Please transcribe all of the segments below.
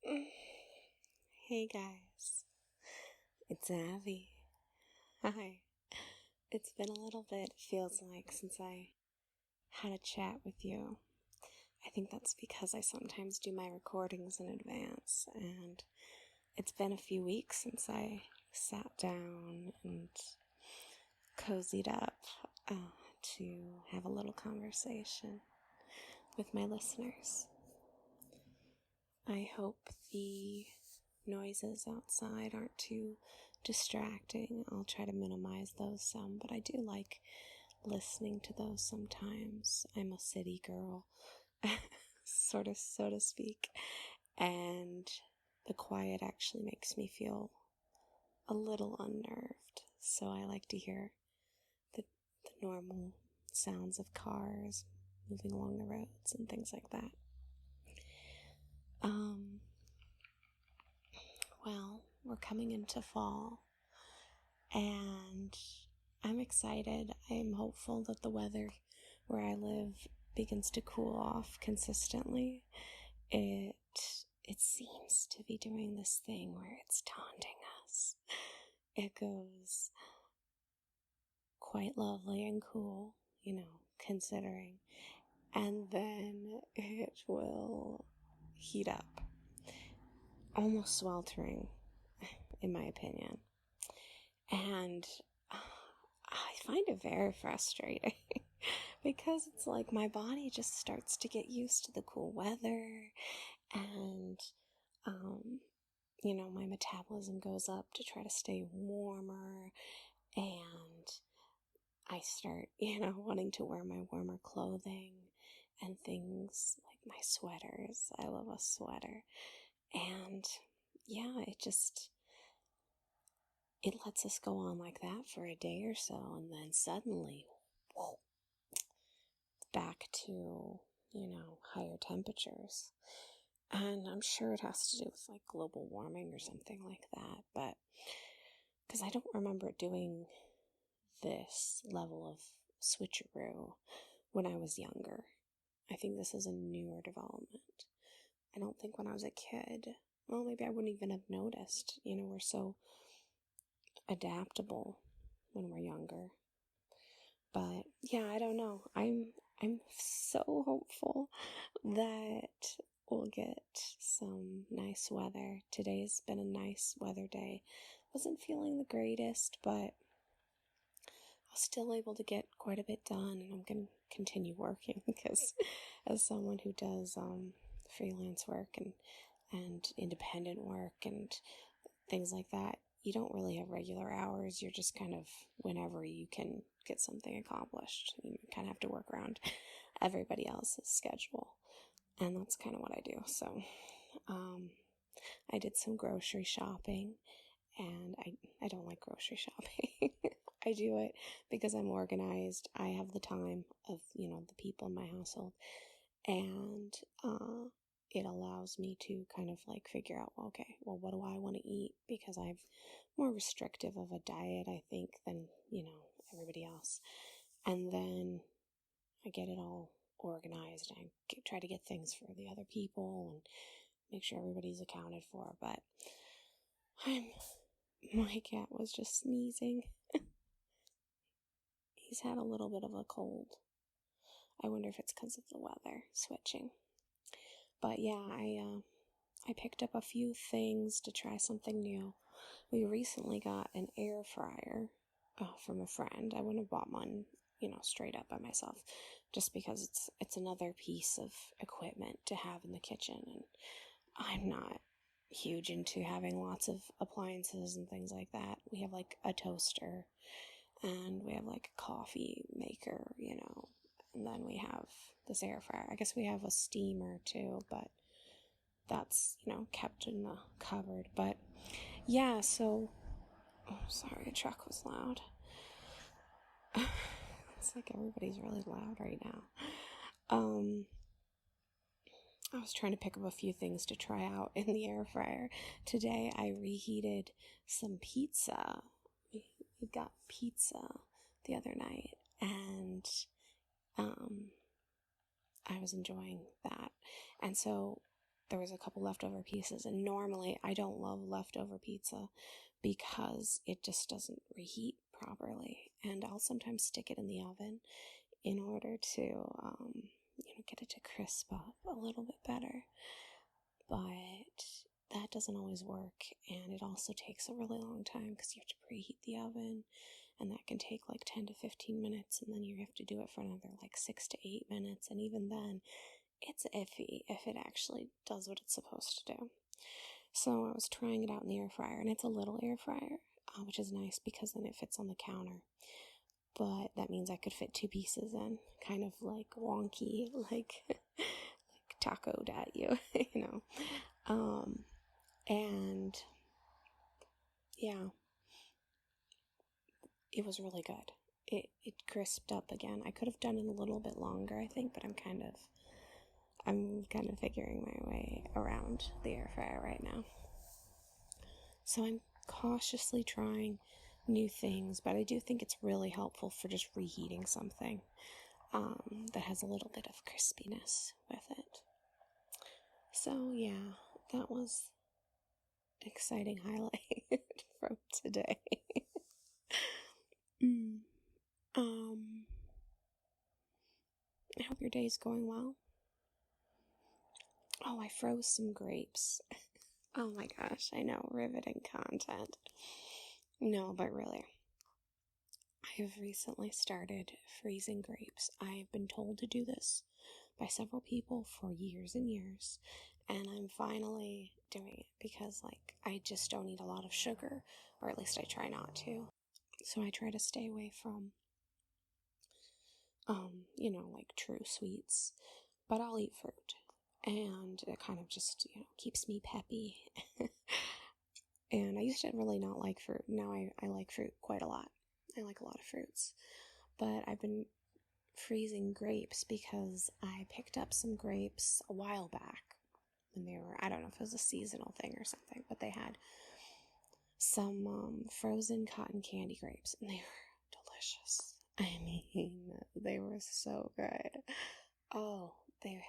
Hey guys, it's Abby. Hi. It's been a little bit, it feels like, since I had a chat with you. I think that's because I sometimes do my recordings in advance, and it's been a few weeks since I sat down and cozied up to have a little conversation with my listeners. I hope the noises outside aren't too distracting. I'll try to minimize those some, but I do like listening to those sometimes. I'm a city girl, sort of, so to speak, and the quiet actually makes me feel a little unnerved, so I like to hear the normal sounds of cars moving along the roads and things like that. Well, we're coming into fall, and I'm excited. I'm hopeful that the weather where I live begins to cool off consistently. It seems to be doing this thing where it's taunting us. It goes quite lovely and cool, considering. And then it will heat up. Almost sweltering, in my opinion. And I find it very frustrating because it's like my body just starts to get used to the cool weather, and my metabolism goes up to try to stay warmer, and I start, wanting to wear my warmer clothing and things like my sweaters. I love a sweater. And yeah, it lets us go on like that for a day or so, and then suddenly, whoa, back to, higher temperatures. And I'm sure it has to do with like global warming or something like that, but because I don't remember doing this level of switcheroo when I was younger. I think this is a newer development. I don't think when I was a kid, well, maybe I wouldn't even have noticed. We're so adaptable when we're younger. But yeah, I don't know. I'm so hopeful that we'll get some nice weather. Today's been a nice weather day. Wasn't feeling the greatest, but I was still able to get quite a bit done, and I'm going to continue working because as someone who does freelance work and independent work and things like that, you don't really have regular hours. You're just kind of whenever you can get something accomplished. You kind of have to work around everybody else's schedule. And that's kind of what I do. So I did some grocery shopping, and I don't like grocery shopping. I do it because I'm organized. I have the time of, the people in my household. And it allows me to kind of like figure out, okay, well, what do I want to eat? Because I've more restrictive of a diet, I think, than, everybody else. And then I get it all organized, and I try to get things for the other people and make sure everybody's accounted for. But my cat was just sneezing. He's had a little bit of a cold. I wonder if it's because of the weather switching. But yeah, I picked up a few things to try something new. We recently got an air fryer from a friend. I wouldn't have bought one, straight up by myself, just because it's another piece of equipment to have in the kitchen, and I'm not huge into having lots of appliances and things like that. We have like a toaster, and we have like a coffee maker, and then we have this air fryer. I guess we have a steamer too, but that's, kept in the cupboard. But yeah, so, sorry, a truck was loud. It's like everybody's really loud right now. I was trying to pick up a few things to try out in the air fryer. Today I reheated some pizza. We got pizza the other night, and I was enjoying that. And so there was a couple leftover pieces, and normally I don't love leftover pizza because it just doesn't reheat properly, and I'll sometimes stick it in the oven in order to, get it to crisp up a little bit better, but that doesn't always work, and it also takes a really long time because you have to preheat the oven, and that can take like 10 to 15 minutes, and then you have to do it for another like 6 to 8 minutes, and even then, it's iffy if it actually does what it's supposed to do. So I was trying it out in the air fryer, and it's a little air fryer, which is nice because then it fits on the counter. But that means I could fit 2 pieces in, kind of like wonky, like tacoed at you, and yeah, it was really good. It crisped up again. I could have done it a little bit longer, I think, but I'm kind of figuring my way around the air fryer right now. So I'm cautiously trying new things, but I do think it's really helpful for just reheating something that has a little bit of crispiness with it. So yeah, that was an exciting highlight from today. I hope your day's going well. Oh, I froze some grapes. Oh my gosh, I know, riveting content. No, but really, I have recently started freezing grapes. I've been told to do this by several people for years and years, and I'm finally doing it because, I just don't eat a lot of sugar, or at least I try not to. So I try to stay away from, true sweets, but I'll eat fruit, and it kind of just, keeps me peppy. And I used to really not like fruit. Now I like fruit quite a lot. I like a lot of fruits. But I've been freezing grapes because I picked up some grapes a while back when they were, I don't know if it was a seasonal thing or something, but they had some frozen cotton candy grapes, and they were delicious. I mean, they were so good. Oh, they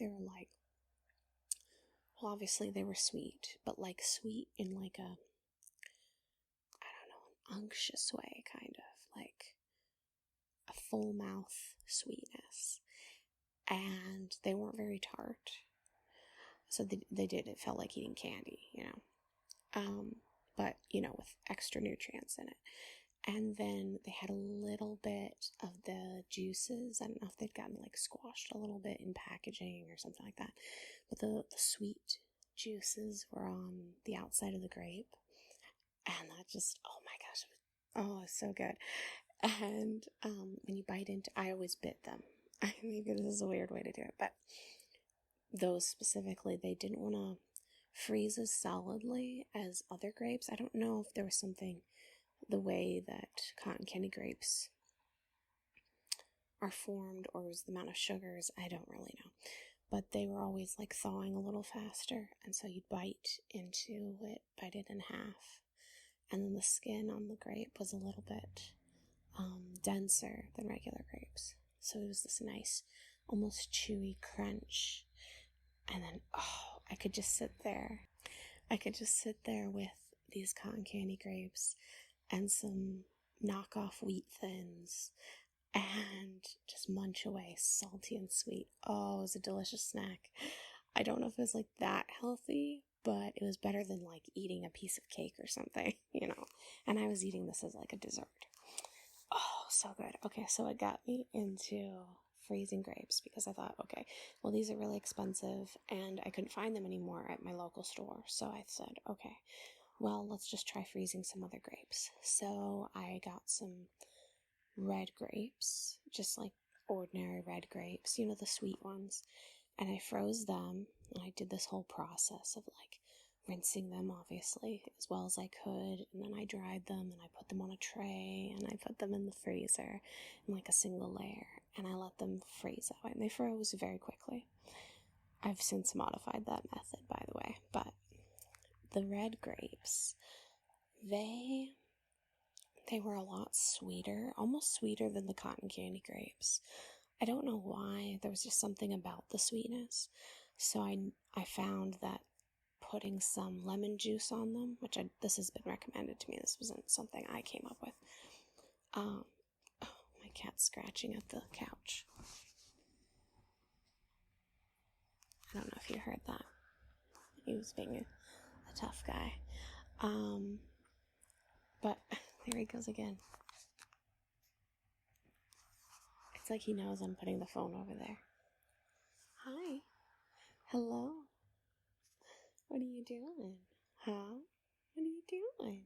were like, well, obviously they were sweet, but sweet in an unctuous way, kind of, like a full mouth sweetness. And they weren't very tart. So it felt like eating candy, but, with extra nutrients in it. And then they had a little bit of the juices. I don't know if they'd gotten squashed a little bit in packaging or something like that. But the sweet juices were on the outside of the grape. And that just, oh my gosh, it's so good. And when you bite into, I always bit them. Maybe this is a weird way to do it, but those specifically, they didn't want to freeze as solidly as other grapes. I don't know if there was something, the way that cotton candy grapes are formed, or was the amount of sugars, I don't really know. But they were always thawing a little faster, and so you'd bite into it, bite it in half, and then the skin on the grape was a little bit denser than regular grapes. So it was this nice, almost chewy crunch. And then, I could just sit there. With these cotton candy grapes and some knockoff wheat thins and just munch away, salty and sweet. Oh, it was a delicious snack. I don't know if it was that healthy, but it was better than eating a piece of cake or something, And I was eating this as a dessert. Oh, so good. Okay, so it got me into freezing grapes because I thought, okay, well, these are really expensive and I couldn't find them anymore at my local store. So I said, okay, well, let's just try freezing some other grapes. So I got some red grapes, just ordinary red grapes, the sweet ones. And I froze them, and I did this whole process of rinsing them, obviously, as well as I could, and then I dried them, and I put them on a tray, and I put them in the freezer in a single layer, and I let them freeze that way, and they froze very quickly. I've since modified that method, by the way, but the red grapes, they were a lot sweeter, almost sweeter than the cotton candy grapes. I don't know why, there was just something about the sweetness. So I found that putting some lemon juice on them, this has been recommended to me. This wasn't something I came up with. Oh, my cat's scratching at the couch. I don't know if you heard that. He was being a tough guy. But there he goes again. It's like he knows I'm putting the phone over there. Hi. Hello. What are you doing? Huh? What are you doing?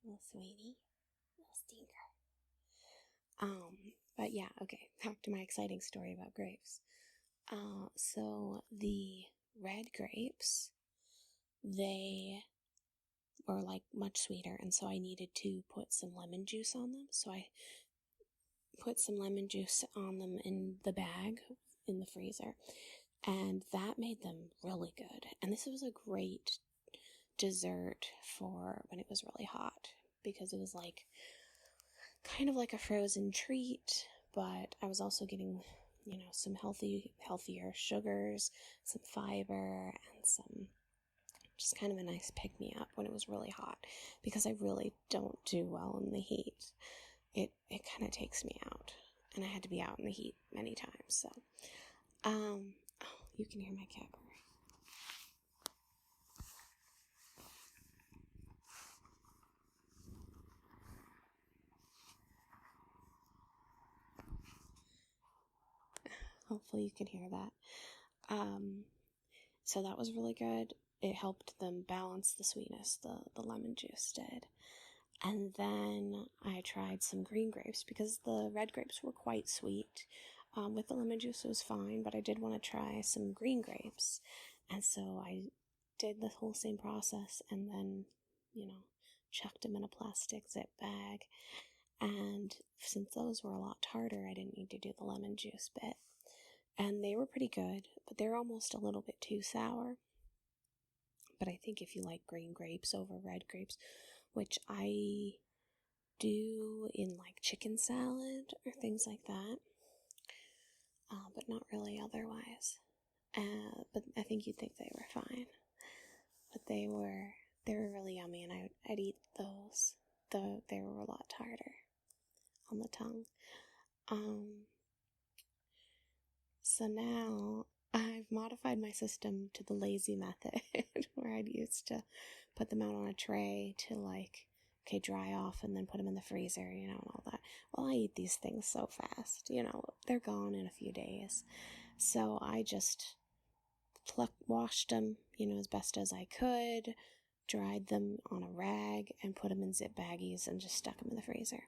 Little sweetie. Little stinker. But yeah, okay. Back to my exciting story about grapes. So the red grapes, they were like much sweeter, and so I needed to put some lemon juice on them. So I put some lemon juice on them in the bag in the freezer, and that made them really good. And this was a great dessert for when it was really hot, because it was like kind of like a frozen treat, but I was also getting, some healthier sugars, some fiber, and some just kind of a nice pick-me-up when it was really hot, because I really don't do well in the heat. It kind of takes me out, and I had to be out in the heat many times, so, you can hear my cat purring. Hopefully you can hear that. So that was really good. It helped them balance the sweetness, the lemon juice did. And then I tried some green grapes, because the red grapes were quite sweet. With the lemon juice it was fine, but I did want to try some green grapes. And so I did the whole same process, and then, chucked them in a plastic zip bag. And since those were a lot harder, I didn't need to do the lemon juice bit. And they were pretty good, but they're almost a little bit too sour. But I think if you like green grapes over red grapes, which I do in like chicken salad or things like that, but not really otherwise. But I think you'd think they were fine. But they were really yummy, and I'd eat those, though they were a lot harder on the tongue. So now I've modified my system to the lazy method, where I'd used to put them out on a tray to dry off and then put them in the freezer, and all that. Well, I eat these things so fast, they're gone in a few days. So I just washed them, as best as I could, dried them on a rag, and put them in zip baggies and just stuck them in the freezer.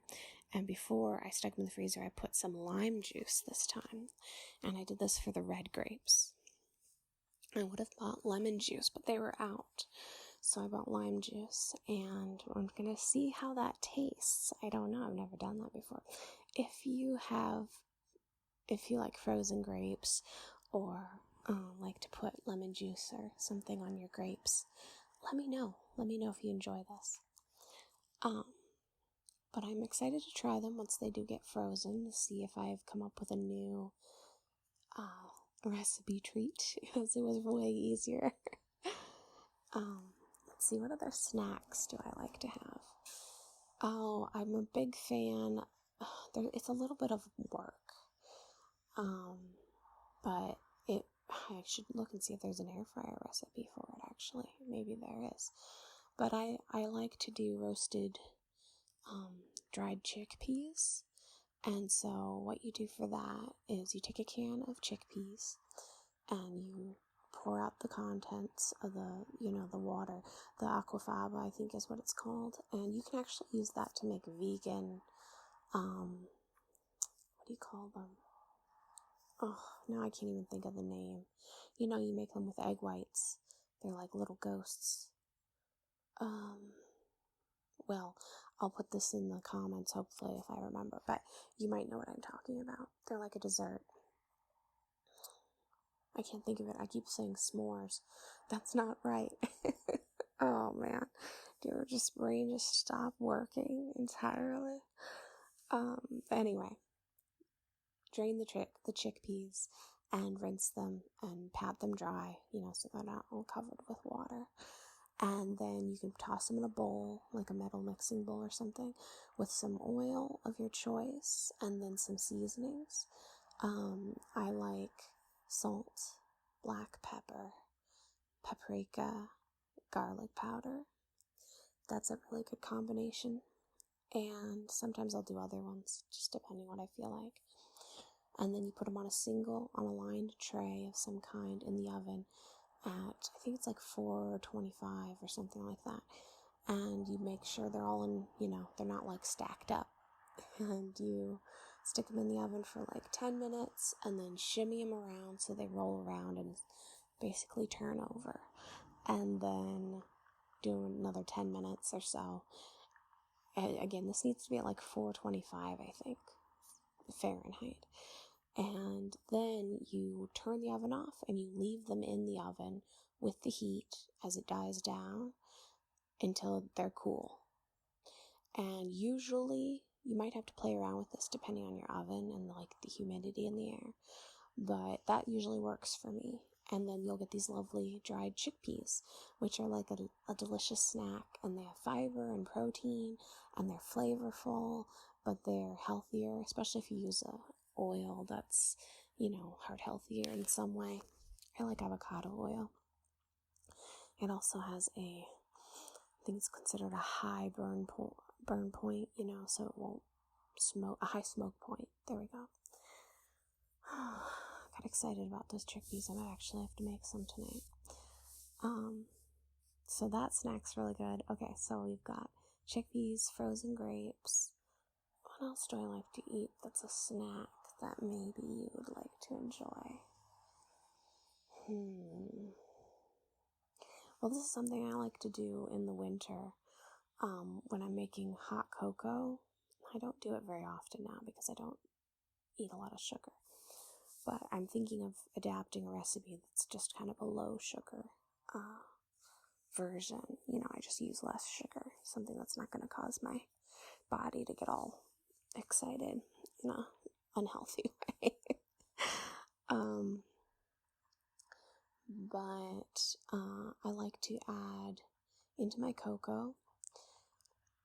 And before I stuck them in the freezer, I put some lime juice this time. And I did this for the red grapes. I would have bought lemon juice, but they were out. So I bought lime juice, and I'm going to see how that tastes. I don't know. I've never done that before. If you like frozen grapes, or like to put lemon juice or something on your grapes, let me know. Let me know if you enjoy this. But I'm excited to try them once they do get frozen, to see if I've come up with a new recipe treat, because it was way easier. Let's see, what other snacks do I like to have? Oh, I'm a big fan. It's a little bit of work. But I should look and see if there's an air fryer recipe for it, actually. Maybe there is. But I like to do roasted dried chickpeas. And so what you do for that is you take a can of chickpeas and you pour out the contents of the water. The aquafaba, I think, is what it's called. And you can actually use that to make vegan, what do you call them? Oh, now I can't even think of the name. You make them with egg whites. They're like little ghosts. Well, I'll put this in the comments, hopefully, if I remember, but you might know what I'm talking about. They're like a dessert. I can't think of it. I keep saying s'mores. That's not right. Oh, man. Did your brain just stop working entirely? Anyway, drain the chickpeas, and rinse them and pat them dry, so they're not all covered with water. And then you can toss them in a bowl, like a metal mixing bowl or something, with some oil of your choice and then some seasonings. I like salt, black pepper, paprika, garlic powder. That's a really good combination. And sometimes I'll do other ones, just depending what I feel like. And then you put them on a lined tray of some kind in the oven at, I think it's like 425 or something like that. And you make sure they're all in, they're not like stacked up. And you stick them in the oven for like 10 minutes and then shimmy them around so they roll around and basically turn over. And then do another 10 minutes or so. And again, this needs to be at like 425, I think, Fahrenheit. And then you turn the oven off and you leave them in the oven with the heat as it dies down until they're cool. And usually you might have to play around with this depending on your oven and like the humidity in the air, but that usually works for me. And then you'll get these lovely dried chickpeas, which are like a delicious snack, and they have fiber and protein, and they're flavorful, but they're healthier, especially if you use a oil that's, heart healthier in some way. I like avocado oil. It also has I think it's considered a high burn point, so it won't smoke, a high smoke point. There we go. Got excited about those chickpeas. I might actually have to make some tonight. So that snack's really good. Okay, so we've got chickpeas, frozen grapes. What else do I like to eat that's a snack that maybe you would like to enjoy? Well, this is something I like to do in the winter when I'm making hot cocoa. I don't do it very often now because I don't eat a lot of sugar. But I'm thinking of adapting a recipe that's just kind of a low sugar version. I just use less sugar, something that's not going to cause my body to get all excited in a unhealthy way. But I like to add into my cocoa,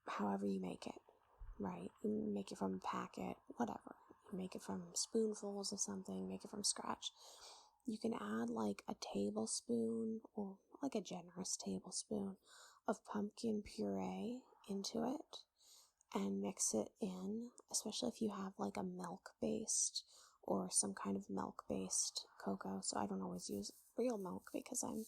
however you make it, right? You make it from a packet, whatever. You make it from spoonfuls of something, make it from scratch. You can add like a tablespoon or like a generous tablespoon of pumpkin puree into it and mix it in, especially if you have like a milk-based or some kind of milk-based cocoa. So I don't always use real milk because I'm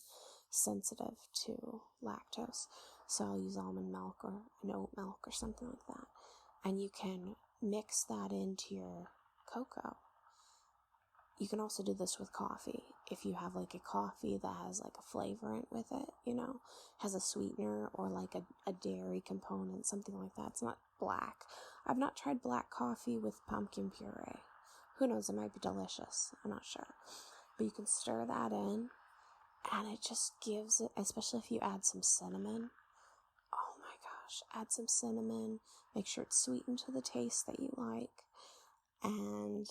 sensitive to lactose. So I'll use almond milk or an oat milk or something like that. And you can mix that into your cocoa. You can also do this with coffee. If you have like a coffee that has like a flavorant with it, has a sweetener or like a dairy component, something like that. It's not black. I've not tried black coffee with pumpkin puree. Who knows, it might be delicious. I'm not sure. But you can stir that in, and it just gives it, especially if you add some cinnamon. Oh my gosh, add some cinnamon. Make sure it's sweetened to the taste that you like. And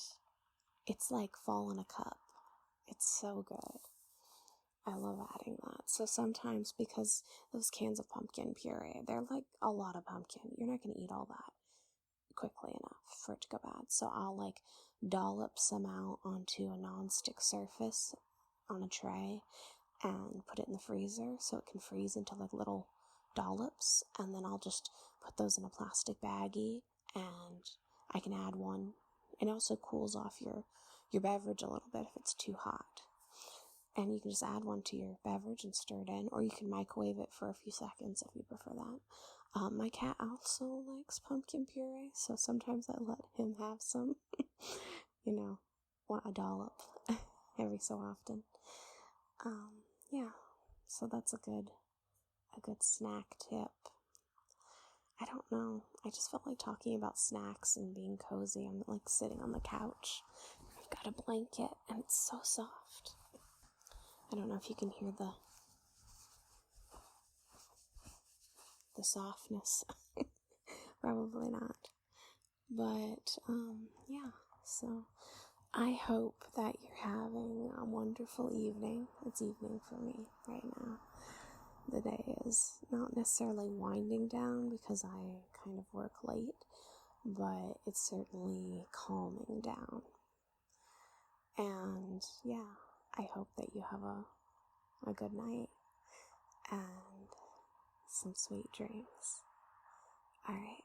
it's like fall in a cup. It's so good. I love adding that. So sometimes, because those cans of pumpkin puree, they're like a lot of pumpkin. You're not going to eat all that quickly enough for it to go bad. So I'll like dollop some out onto a non-stick surface on a tray and put it in the freezer so it can freeze into like little dollops. And then I'll just put those in a plastic baggie, and I can add one. It also cools off your beverage a little bit if it's too hot. And you can just add one to your beverage and stir it in, or you can microwave it for a few seconds if you prefer that. My cat also likes pumpkin puree, so sometimes I let him have some, a dollop every so often. Yeah, so that's a good snack tip. I don't know, I just felt like talking about snacks and being cozy. I'm like sitting on the couch. I've got a blanket and it's so soft. I don't know if you can hear the softness. Probably not. But, yeah, so I hope that you're having a wonderful evening. It's evening for me right now. The day is not necessarily winding down because I kind of work late, but it's certainly calming down. And yeah, I hope that you have a good night and some sweet dreams. All right.